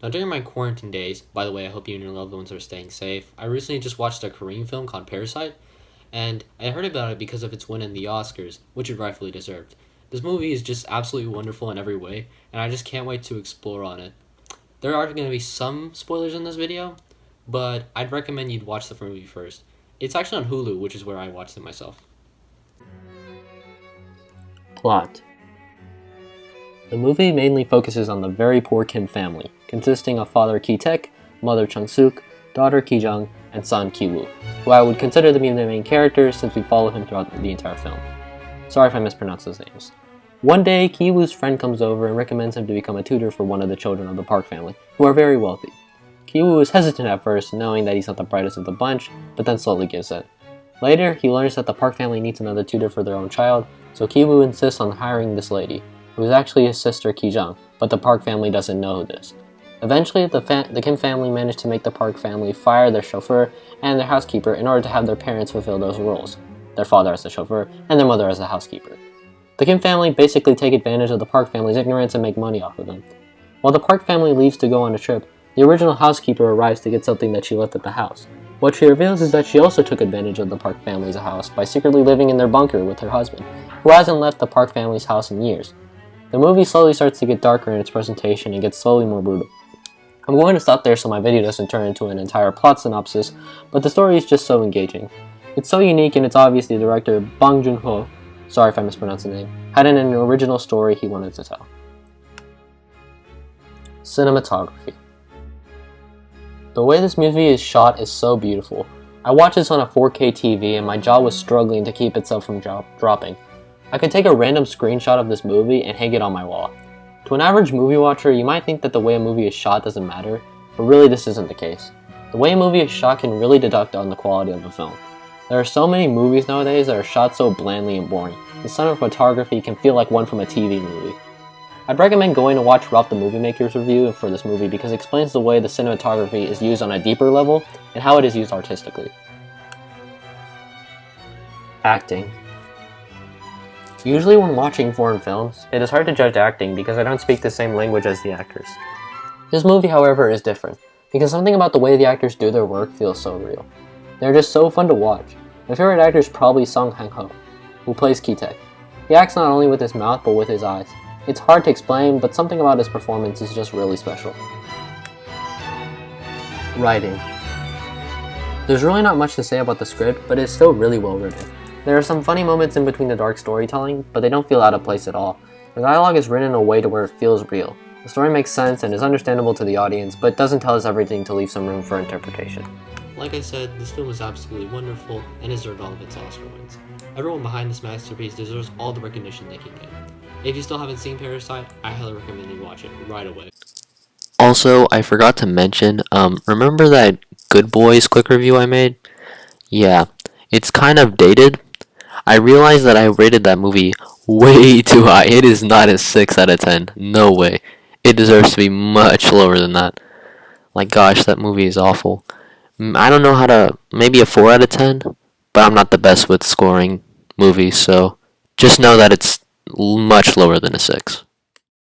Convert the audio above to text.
Now, during my quarantine days, by the way, I hope you and your loved ones are staying safe. I recently just watched a Korean film called Parasite, and I heard about it because of its win in the Oscars, which it rightfully deserved. This movie is just absolutely wonderful in every way, and I just can't wait to explore on it. There are going to be some spoilers in this video, but I'd recommend you'd watch the movie first. It's actually on Hulu, which is where I watched it myself. Plot. The movie mainly focuses on the very poor Kim family, consisting of father Ki-taek, mother Chung-suk, daughter Ki-jung, and son Ki-woo, who I would consider to be the main characters since we follow him throughout the entire film. Sorry if I mispronounced his names. One day, Ki-woo's friend comes over and recommends him to become a tutor for one of the children of the Park family, who are very wealthy. Ki-woo is hesitant at first, knowing that he's not the brightest of the bunch, but then slowly gives in. Later, he learns that the Park family needs another tutor for their own child, so Ki-woo insists on hiring this lady, who is actually his sister Ki-jung, but the Park family doesn't know this. Eventually, the Kim family managed to make the Park family fire their chauffeur and their housekeeper in order to have their parents fulfill those roles, their father as the chauffeur and their mother as the housekeeper. The Kim family basically take advantage of the Park family's ignorance and make money off of them. While the Park family leaves to go on a trip, the original housekeeper arrives to get something that she left at the house. What she reveals is that she also took advantage of the Park family's house by secretly living in their bunker with her husband, who hasn't left the Park family's house in years. The movie slowly starts to get darker in its presentation and gets slowly more brutal. I'm going to stop there so my video doesn't turn into an entire plot synopsis, but the story is just so engaging. It's so unique, and it's obvious the director, Bong Joon-ho, sorry if I mispronounced the name, had an original story he wanted to tell. Cinematography. The way this movie is shot is so beautiful. I watched this on a 4K TV and my jaw was struggling to keep itself from dropping. I could take a random screenshot of this movie and hang it on my wall. To an average movie watcher, you might think that the way a movie is shot doesn't matter, but really this isn't the case. The way a movie is shot can really deduct on the quality of the film. There are so many movies nowadays that are shot so blandly and boring. The cinematography can feel like one from a TV movie. I'd recommend going to watch Ralph the Movie Maker's review for this movie because it explains the way the cinematography is used on a deeper level and how it is used artistically. Acting. Usually when watching foreign films, it is hard to judge acting because I don't speak the same language as the actors. This movie, however, is different, because something about the way the actors do their work feels so real. They're just so fun to watch. My favorite actor is probably Song Kang-ho, who plays Ki-taek. He acts not only with his mouth, but with his eyes. It's hard to explain, but something about his performance is just really special. Writing. There's really not much to say about the script, but it's still really well written. There are some funny moments in between the dark storytelling, but they don't feel out of place at all. The dialogue is written in a way to where it feels real. The story makes sense and is understandable to the audience, but doesn't tell us everything to leave some room for interpretation. Like I said, this film is absolutely wonderful and deserved all of its Oscar wins. Everyone behind this masterpiece deserves all the recognition they can get. If you still haven't seen Parasite, I highly recommend you watch it right away. Also, I forgot to mention, remember that Good Boys quick review I made? Yeah, it's kind of dated. I realized that I rated that movie way too high. It is not a 6 out of 10. No way. It deserves to be much lower than that. Like, gosh, that movie is awful. I don't know how to... Maybe a 4 out of 10? But I'm not the best with scoring movies, so just know that it's much lower than a 6.